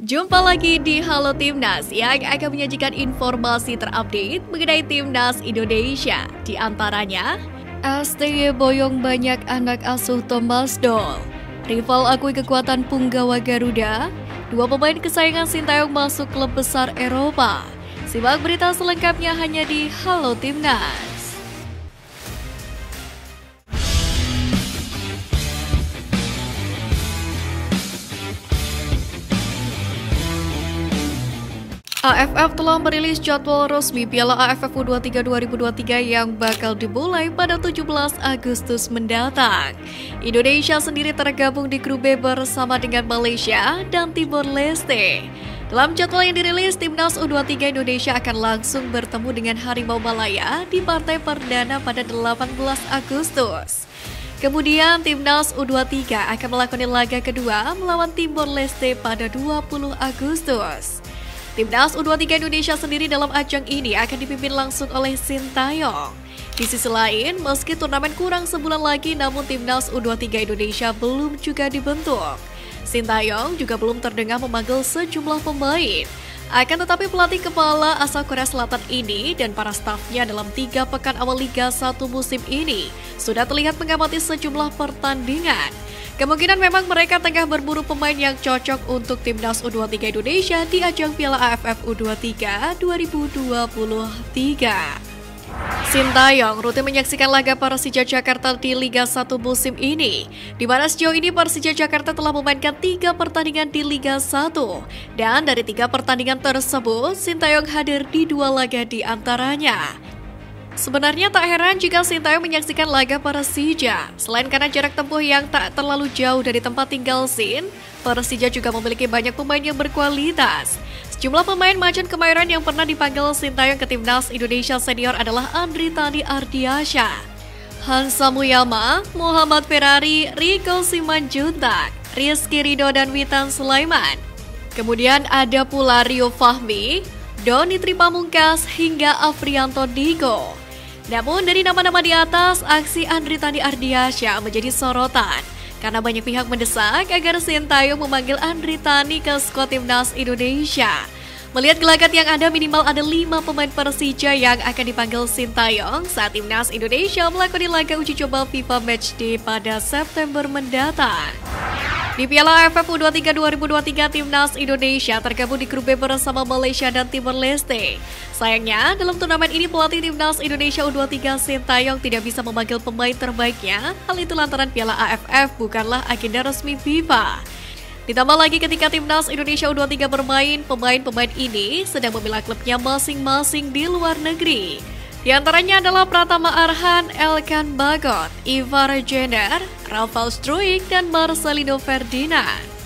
Jumpa lagi di Halo Timnas yang akan menyajikan informasi terupdate mengenai Timnas Indonesia. Di antaranya, STY boyong banyak anak asuh Thomas Doll. Rival akui kekuatan punggawa Garuda. Dua pemain kesayangan Sintayong masuk klub besar Eropa. Simak berita selengkapnya hanya di Halo Timnas. AFF telah merilis jadwal resmi Piala AFF U23 2023 yang bakal dimulai pada 17 Agustus mendatang. Indonesia sendiri tergabung di grup B bersama dengan Malaysia dan Timor Leste. Dalam jadwal yang dirilis, Timnas U23 Indonesia akan langsung bertemu dengan Harimau Malaya di partai perdana pada 18 Agustus. Kemudian Timnas U23 akan melakoni laga kedua melawan Timor Leste pada 20 Agustus. Timnas U23 Indonesia sendiri dalam ajang ini akan dipimpin langsung oleh Sintayong. Di sisi lain, meski turnamen kurang sebulan lagi namun Timnas U23 Indonesia belum juga dibentuk. Sintayong juga belum terdengar memanggil sejumlah pemain. Akan tetapi pelatih kepala asal Korea Selatan ini dan para stafnya dalam 3 pekan awal Liga 1 musim ini sudah terlihat mengamati sejumlah pertandingan. Kemungkinan memang mereka tengah berburu pemain yang cocok untuk Timnas U23 Indonesia di ajang Piala AFF U23 2023. Sintayong rutin menyaksikan laga Persija Jakarta di Liga 1 musim ini, di mana sejauh ini Persija Jakarta telah memainkan 3 pertandingan di Liga 1. Dan dari 3 pertandingan tersebut, Sintayong hadir di 2 laga di antaranya. Sebenarnya tak heran jika Sintayong menyaksikan laga Persija. Selain karena jarak tempuh yang tak terlalu jauh dari tempat tinggal Sin, Persija juga memiliki banyak pemain yang berkualitas. Sejumlah pemain macan Kemayoran yang pernah dipanggil Sintayong ke Timnas Indonesia Senior adalah Andri Tani Ardiansyah, Hansa Muyama, Muhammad Ferrari, Rico Simanjuntak, Rizky Ridho dan Witan Sulaiman. Kemudian ada pula Rio Fahmi, Doni Tripamungkas hingga Afrianto Digo. Namun dari nama-nama di atas, aksi Andri Tani Ardiansyah menjadi sorotan karena banyak pihak mendesak agar Sintayong memanggil Andri Tani ke skuad Timnas Indonesia. Melihat gelagat yang ada, minimal ada 5 pemain Persija yang akan dipanggil Sintayong saat Timnas Indonesia melakoni laga uji coba FIFA Matchday pada September mendatang. Di Piala AFF U23 2023, Timnas Indonesia tergabung di grup B bersama Malaysia dan Timor Leste. Sayangnya, dalam turnamen ini pelatih Timnas Indonesia U23 Sintayong tidak bisa memanggil pemain terbaiknya. Hal itu lantaran Piala AFF bukanlah agenda resmi FIFA. Ditambah lagi ketika Timnas Indonesia U23 bermain, pemain-pemain ini sedang membela klubnya masing-masing di luar negeri. Di antaranya adalah Pratama Arhan, Elkan Bagot, Ivar Jenner, Rafael Struijk, dan Marcelino Ferdinand.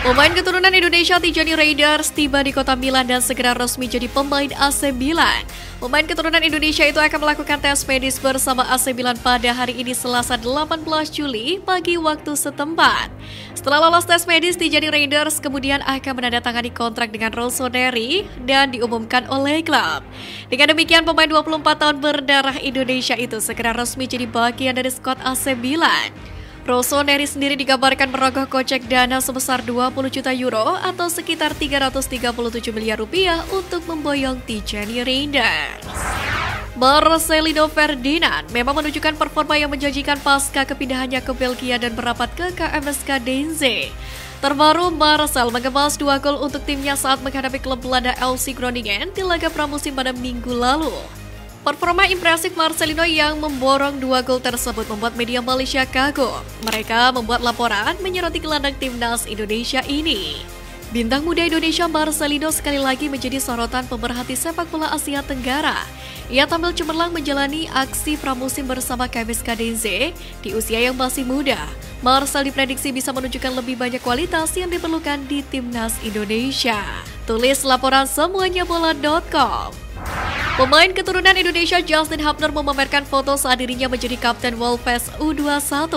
Pemain keturunan Indonesia Tijani Raiders tiba di kota Milan dan segera resmi jadi pemain AC Milan. Pemain keturunan Indonesia itu akan melakukan tes medis bersama AC Milan pada hari ini Selasa 18 Juli pagi waktu setempat. Setelah lolos tes medis, Tijani Raiders kemudian akan menandatangani kontrak dengan Rossoneri dan diumumkan oleh klub. Dengan demikian, pemain 24 tahun berdarah Indonesia itu segera resmi jadi bagian dari skuad AC Milan. Rossoneri sendiri dikabarkan merogoh kocek dana sebesar 20 juta euro atau sekitar 337 miliar rupiah untuk memboyong Tijani Raiders. Marcelino Ferdinand memang menunjukkan performa yang menjanjikan pasca kepindahannya ke Belgia dan merapat ke KMSK Denze. Terbaru, Marcel mengemas 2 gol untuk timnya saat menghadapi klub Belanda FC Groningen di laga pramusim pada minggu lalu. Performa impresif Marcelino yang memborong 2 gol tersebut membuat media Malaysia kagum. Mereka membuat laporan menyoroti gelandang Timnas Indonesia ini. Bintang muda Indonesia Marcelino sekali lagi menjadi sorotan pemerhati sepak bola Asia Tenggara. Ia tampil cemerlang menjalani aksi pramusim bersama KMSK Denze di usia yang masih muda. Marcel diprediksi bisa menunjukkan lebih banyak kualitas yang diperlukan di Timnas Indonesia. Tulis laporan semuanyabola.com. Pemain keturunan Indonesia Justin Hubner memamerkan foto saat dirinya menjadi Kapten Wolves U21.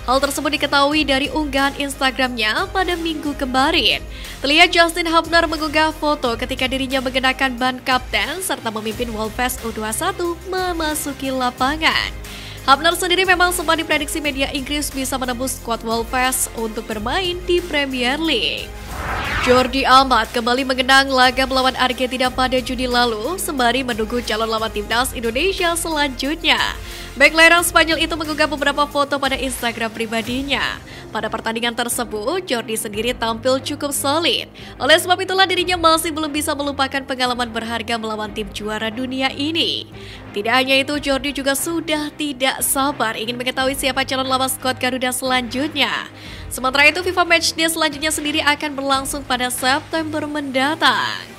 Hal tersebut diketahui dari unggahan Instagramnya pada minggu kemarin. Terlihat Justin Hubner mengunggah foto ketika dirinya mengenakan ban kapten serta memimpin Wolves U21 memasuki lapangan. Hubner sendiri memang sempat diprediksi media Inggris bisa menembus skuad Wolves untuk bermain di Premier League. Jordi Amat kembali mengenang laga melawan Argentina pada Juni lalu sembari menunggu calon lawan timnas Indonesia selanjutnya. Bek lereng Spanyol itu mengunggah beberapa foto pada Instagram pribadinya. Pada pertandingan tersebut, Jordi sendiri tampil cukup solid. Oleh sebab itulah dirinya masih belum bisa melupakan pengalaman berharga melawan tim juara dunia ini. Tidak hanya itu, Jordi juga sudah tidak sabar ingin mengetahui siapa calon lawan skuad Garuda selanjutnya. Sementara itu, FIFA Matchday selanjutnya sendiri akan berlangsung pada September mendatang.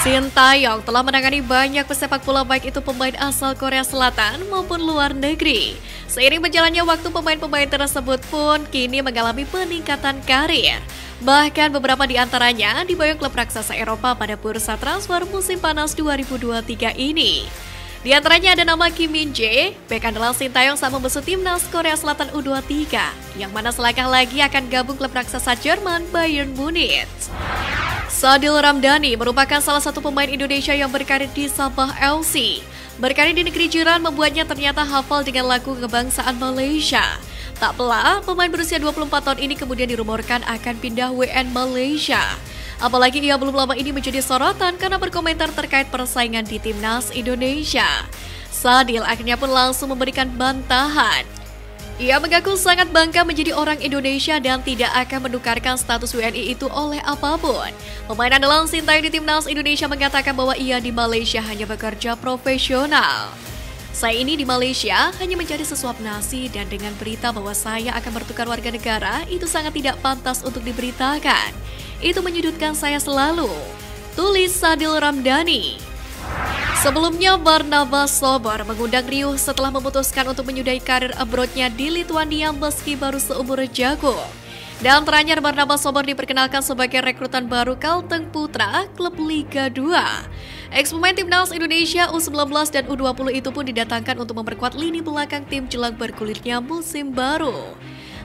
Sintayong telah menangani banyak pesepak bola baik itu pemain asal Korea Selatan maupun luar negeri. Seiring berjalannya waktu, pemain-pemain tersebut pun kini mengalami peningkatan karir. Bahkan beberapa di antaranya diboyong klub raksasa Eropa pada bursa transfer musim panas 2023 ini. Di antaranya ada nama Kim Min Jae, bek andalan Sintayong sama membesut timnas Korea Selatan U23, yang mana selangkah lagi akan gabung klub raksasa Jerman Bayern Munich. Sadil Ramdhani merupakan salah satu pemain Indonesia yang berkarir di Sabah FC. Berkarir di negeri jiran membuatnya ternyata hafal dengan lagu kebangsaan Malaysia. Tak pelak, pemain berusia 24 tahun ini kemudian dirumorkan akan pindah WN Malaysia. Apalagi ia belum lama ini menjadi sorotan karena berkomentar terkait persaingan di timnas Indonesia. Sadil akhirnya pun langsung memberikan bantahan. Ia mengaku sangat bangga menjadi orang Indonesia dan tidak akan menukarkan status WNI itu oleh apapun. Pemain andalan Sintayong di timnas Indonesia mengatakan bahwa ia di Malaysia hanya bekerja profesional. Saya ini di Malaysia hanya mencari sesuap nasi dan dengan berita bahwa saya akan bertukar warga negara itu sangat tidak pantas untuk diberitakan. Itu menyudutkan saya selalu. Tulis Sadil Ramdhani. Sebelumnya Barnabas Sober mengundang riuh setelah memutuskan untuk menyudahi karir abroadnya di Lituania meski baru seumur jagung. Dan terakhir Barnabas Sober diperkenalkan sebagai rekrutan baru Kalteng Putra klub Liga 2. Ex-pemain timnas Indonesia U19 dan U20 itu pun didatangkan untuk memperkuat lini belakang tim jelang bergulirnya musim baru.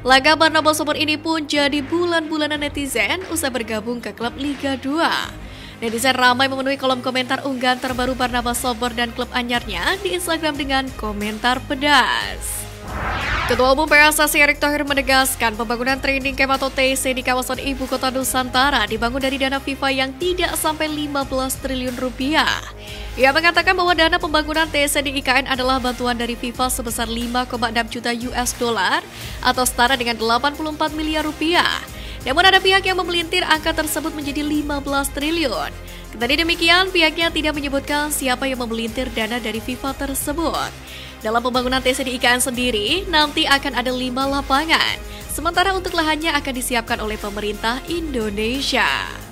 Laga Barnabas Sober ini pun jadi bulan-bulanan netizen usai bergabung ke klub Liga 2. Netizen ramai memenuhi kolom komentar unggahan terbaru Barnabas Sober dan klub anyarnya di Instagram dengan komentar pedas. Ketua Umum PSSI Erick Thohir menegaskan pembangunan training camp atau TC di kawasan Ibu Kota Nusantara dibangun dari dana FIFA yang tidak sampai 15 triliun rupiah. Ia mengatakan bahwa dana pembangunan TC di IKN adalah bantuan dari FIFA sebesar 5,6 juta US dollar atau setara dengan 84 miliar rupiah. Namun ada pihak yang memelintir angka tersebut menjadi 15 triliun. Tadi demikian, pihaknya tidak menyebutkan siapa yang memelintir dana dari FIFA tersebut. Dalam pembangunan TC di IKN sendiri, nanti akan ada 5 lapangan. Sementara untuk lahannya akan disiapkan oleh pemerintah Indonesia.